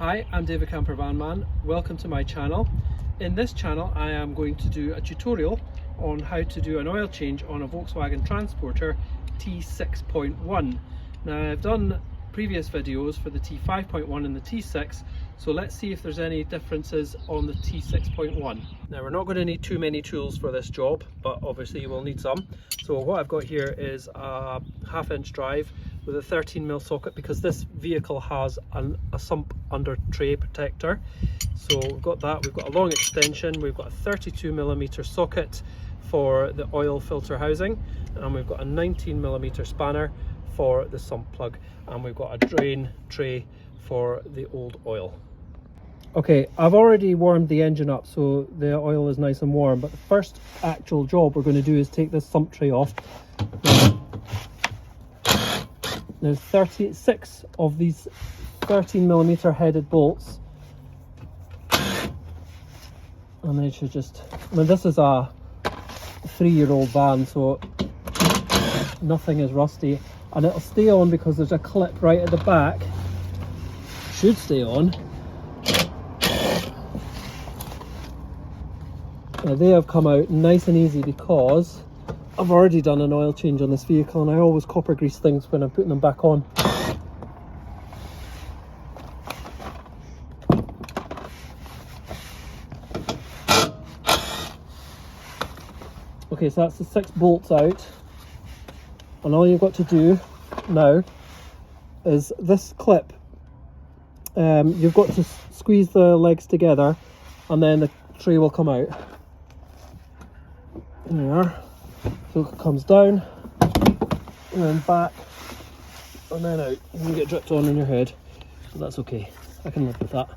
Hi, I'm David Campervan Man. Welcome to my channel. In this channel I am going to do a tutorial on how to do an oil change on a Volkswagen Transporter T6.1. Now I've done previous videos for the T5.1 and the T6, so let's see if there's any differences on the T6.1. Now we're not going to need too many tools for this job, but obviously you will need some. So what I've got here is a 1/2 inch drive with a 13mm socket, because this vehicle has a sump under tray protector. So we've got that, we've got a long extension, we've got a 32mm socket for the oil filter housing, and we've got a 19mm spanner for the sump plug, and we've got a drain tray for the old oil. Okay, I've already warmed the engine up so the oil is nice and warm, but the first actual job we're going to do is take this sump tray off. There's 36 of these 13mm headed bolts, and they should just, I mean, this is a 3-year-old van, so nothing is rusty, and it'll stay on because there's a clip right at the back, should stay on. Now they have come out nice and easy because I've already done an oil change on this vehicle, and I always copper grease things when I'm putting them back on. Okay, so that's the 6 bolts out, and all you've got to do now is this clip, you've got to squeeze the legs together and then the tray will come out. There you are. So it comes down and then back and then out. You can get dripped on your head, but that's okay, I can live with that.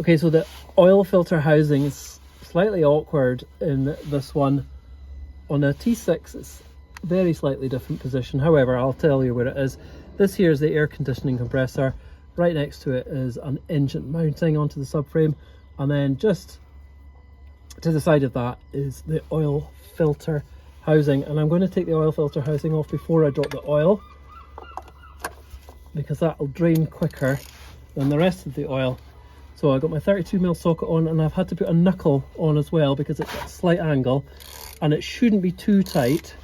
Okay, so the oil filter housing is slightly awkward in this one. On a T6 it's very slightly different position, however I'll tell you where it is. This here is the air conditioning compressor, right next to it is an engine mounting onto the subframe, and then just to the side of that is the oil filter housing, and I'm going to take the oil filter housing off before I drop the oil, because that will drain quicker than the rest of the oil. So I got my 32mm socket on, and I've had to put a knuckle on as well because it's at a slight angle and it shouldn't be too tight.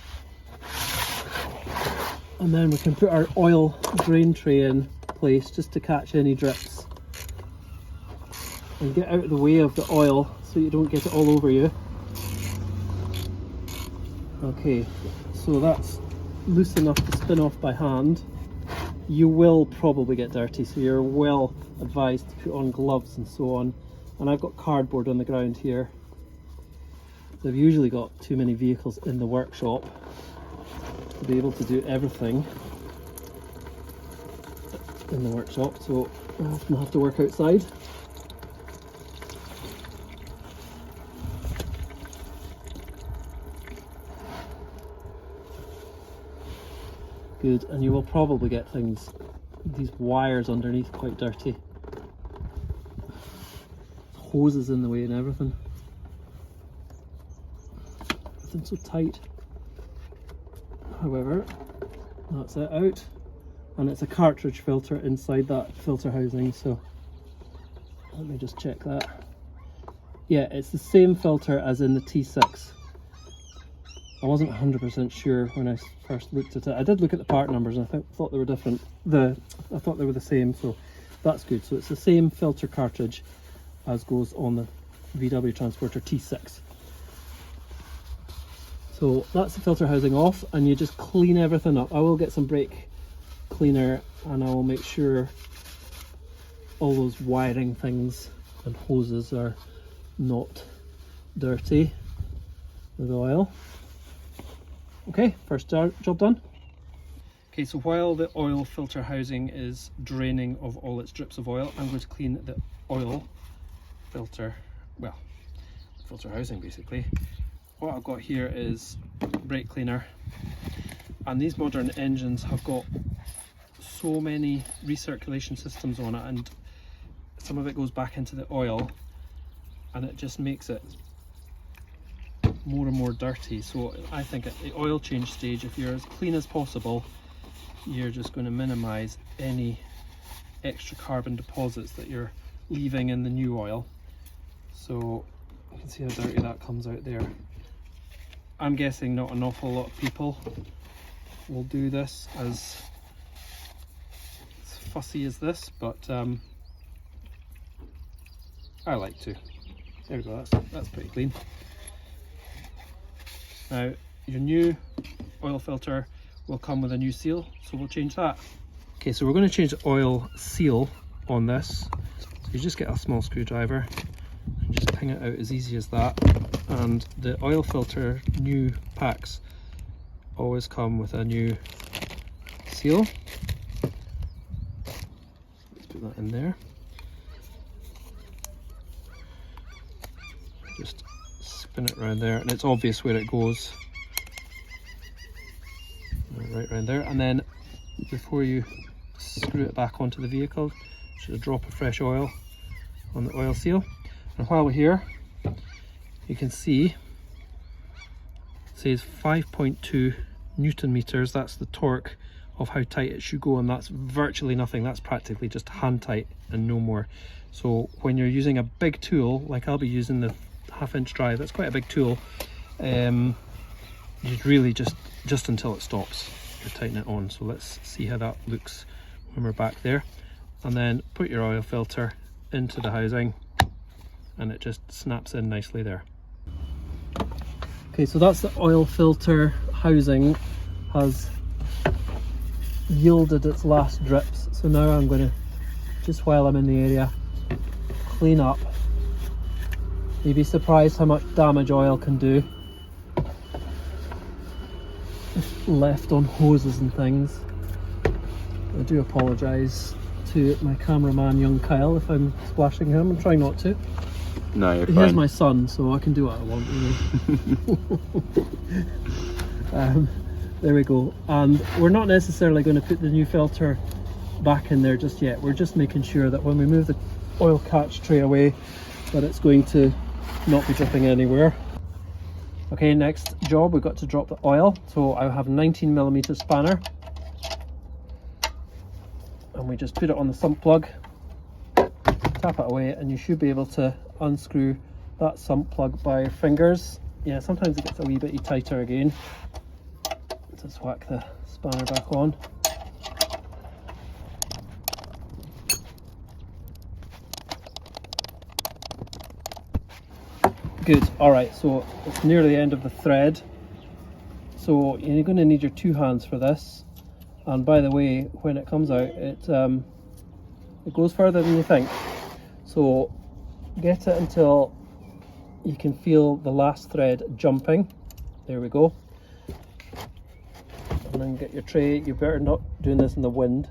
And then we can put our oil drain tray in place just to catch any drips and get out of the way of the oil so you don't get it all over you. Okay, so that's loose enough to spin off by hand. You will probably get dirty, so you're well advised to put on gloves and so on. And I've got cardboard on the ground here. They've usually got too many vehicles in the workshop to be able to do everything in the workshop, so I often have to work outside. Good, and you will probably get these wires underneath quite dirty. Hoses in the way and everything. Everything's so tight. However, that's it out, and it's a cartridge filter inside that filter housing, so let me just check that. Yeah, it's the same filter as in the T6. I wasn't 100% sure when I first looked at it. I did look at the part numbers and I thought they were different. I thought they were the same, so that's good. So it's the same filter cartridge as goes on the VW Transporter T6. So that's the filter housing off, and you just clean everything up. I will get some brake cleaner and I will make sure all those wiring things and hoses are not dirty with oil. Okay, first job done. Okay, so while the oil filter housing is draining of all its drips of oil, I'm going to clean the oil filter, well, filter housing basically. What I've got here is brake cleaner, and these modern engines have got so many recirculation systems on it, and some of it goes back into the oil and it just makes it more and more dirty. So I think at the oil change stage, if you're as clean as possible, you're just going to minimize any extra carbon deposits that you're leaving in the new oil. So you can see how dirty that comes out there. I'm guessing not an awful lot of people will do this as fussy as this, but I like to. There we go, that's pretty clean. Now your new oil filter will come with a new seal, so we'll change that. Okay, so we're going to change the oil seal on this. So you just get a small screwdriver and just ping it out as easy as that. And the oil filter new packs always come with a new seal. Let's put that in there. Just spin it around there, and it's obvious where it goes. Right around there, and then before you screw it back onto the vehicle, just a drop of fresh oil on the oil seal. And while we're here, you can see it says 5.2 Newton meters. That's the torque of how tight it should go, and that's virtually nothing. That's practically just hand tight and no more. So when you're using a big tool, like I'll be using the 1/2 inch drive, that's quite a big tool, you'd really just until it stops, you tighten it on. So let's see how that looks when we're back there. And then put your oil filter into the housing and it just snaps in nicely there. Okay, so that's the oil filter housing has yielded its last drips. So now I'm going to, just while I'm in the area, clean up. You'd be surprised how much damage oil can do if left on hoses and things. I do apologise to my cameraman, young Kyle, if I'm splashing him. I'm trying not to. No, you're fine. Here's my son, so I can do what I want, really. There we go. And we're not necessarily going to put the new filter back in there just yet. We're just making sure that when we move the oil catch tray away, that it's going to not be dripping anywhere. Okay, next job, we've got to drop the oil. So I have a 19mm spanner, and we just put it on the sump plug, tap it away, and you should be able to unscrew that sump plug by your fingers. Yeah, sometimes it gets a wee bit tighter again. Just whack the spanner back on. Good. Alright, so it's near the end of the thread, so you're going to need your 2 hands for this. And by the way, when it comes out, it goes further than you think. So get it until you can feel the last thread jumping. There we go. And then get your tray. You better not doing this in the wind,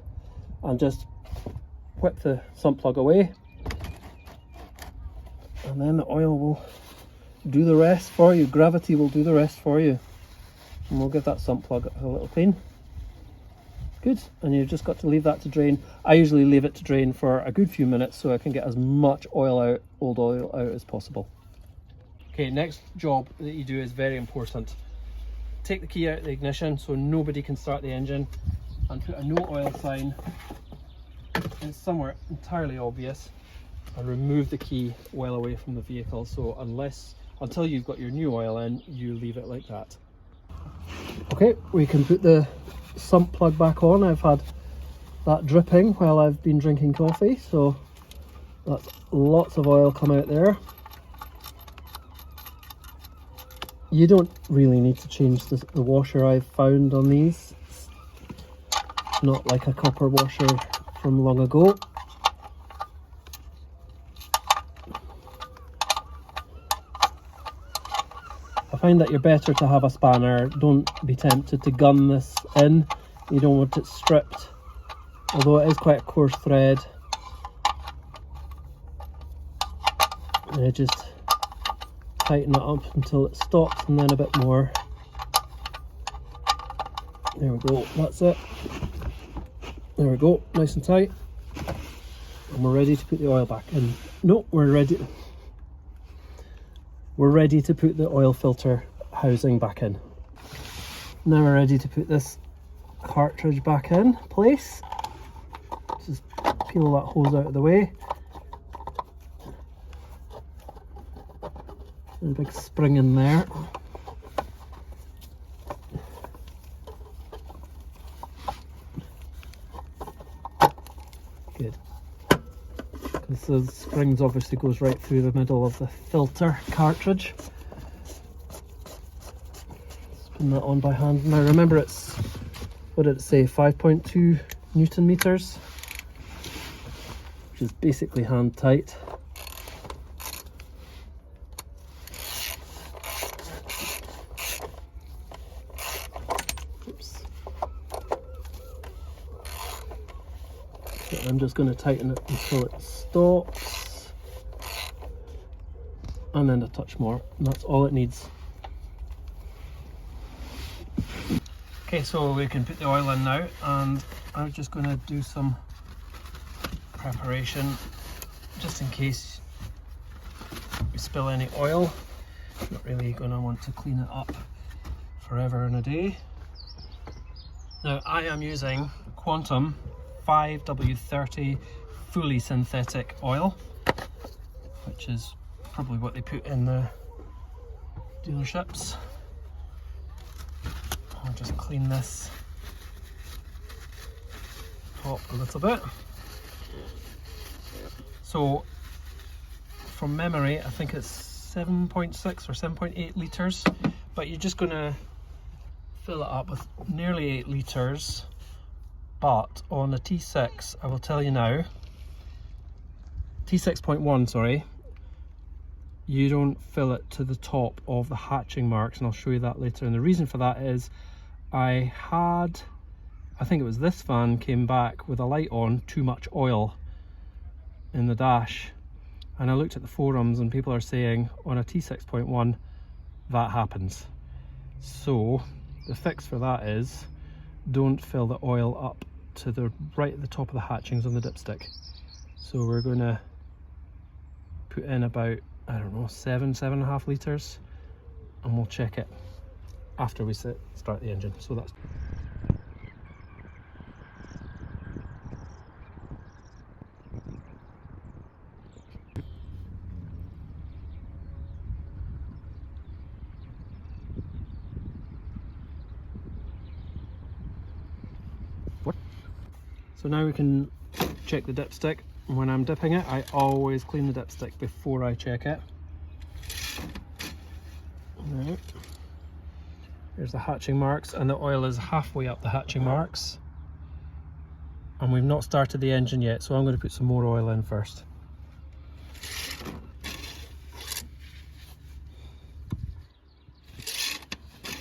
and just whip the sump plug away, and then the oil will do the rest for you. Gravity will do the rest for you, and we'll give that sump plug a little clean. Good. And you've just got to leave that to drain. I usually leave it to drain for a good few minutes so I can get as much oil out, old oil out, as possible. Okay, next job that you do is very important. Take the key out of the ignition so nobody can start the engine, and put a no oil sign in somewhere entirely obvious, and remove the key well away from the vehicle. So until you've got your new oil in, you leave it like that. Okay, we can put the sump plug back on. I've had that dripping while I've been drinking coffee, so that's lots of oil come out there. You don't really need to change the washer, I've found, on these. It's not like a copper washer from long ago. I find that you're better to have a spanner. Don't be tempted to gun this in. You don't want it stripped, although it is quite a coarse thread. And just tighten it up until it stops, and then a bit more. There we go, that's it. There we go, nice and tight. And we're ready to put the oil back in. No, we're ready to put the oil filter housing back in. Now we're ready to put this cartridge back in place. Just peel that hose out of the way. There's a big spring in there. Good. Because the springs obviously goes right through the middle of the filter cartridge. Spin that on by hand. Now remember, it's, what did it say, 5.2 Newton meters, which is basically hand tight. Oops. So I'm just going to tighten it until it stops, and then a touch more, and that's all it needs. Okay, so we can put the oil in now, and I'm just going to do some preparation just in case we spill any oil. Not really going to want to clean it up forever and a day. Now I am using Quantum 5W30 fully synthetic oil, which is probably what they put in the dealerships. I'll just clean this top a little bit. So from memory, I think it's 7.6 or 7.8 litres, but you're just going to fill it up with nearly 8 litres. But on the T6, I will tell you now, T6.1, sorry, you don't fill it to the top of the hatching marks, and I'll show you that later. And the reason for that is I think it was this van came back with a light on, too much oil in the dash, and I looked at the forums and people are saying on a T6.1 that happens. So the fix for that is don't fill the oil up to the right at the top of the hatchings on the dipstick. So we're going to put in about, I don't know, 7.5 litres, and we'll check it after we start the engine. So that's what. So now we can check the dipstick. When I'm dipping it, I always clean the dipstick before I check it. Right. There's the hatching marks, and the oil is halfway up the hatching marks, and we've not started the engine yet, so I'm going to put some more oil in first.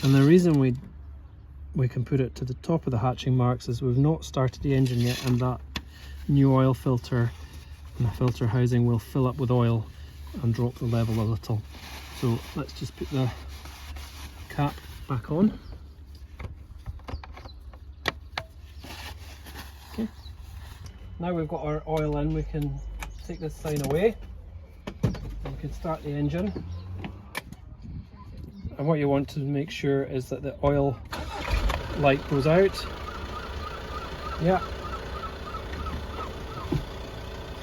And the reason we can put it to the top of the hatching marks is we've not started the engine yet, and that new oil filter and the filter housing will fill up with oil and drop the level a little. So let's just put the cap back on. Okay, now we've got our oil in, we can take this sign away and we can start the engine. And what you want to make sure is that the oil light goes out. Yeah.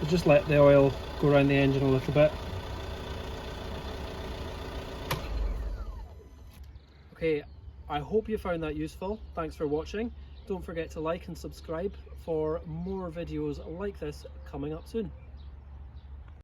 So just let the oil go around the engine a little bit. Okay, I hope you found that useful. Thanks for watching. Don't forget to like and subscribe for more videos like this coming up soon.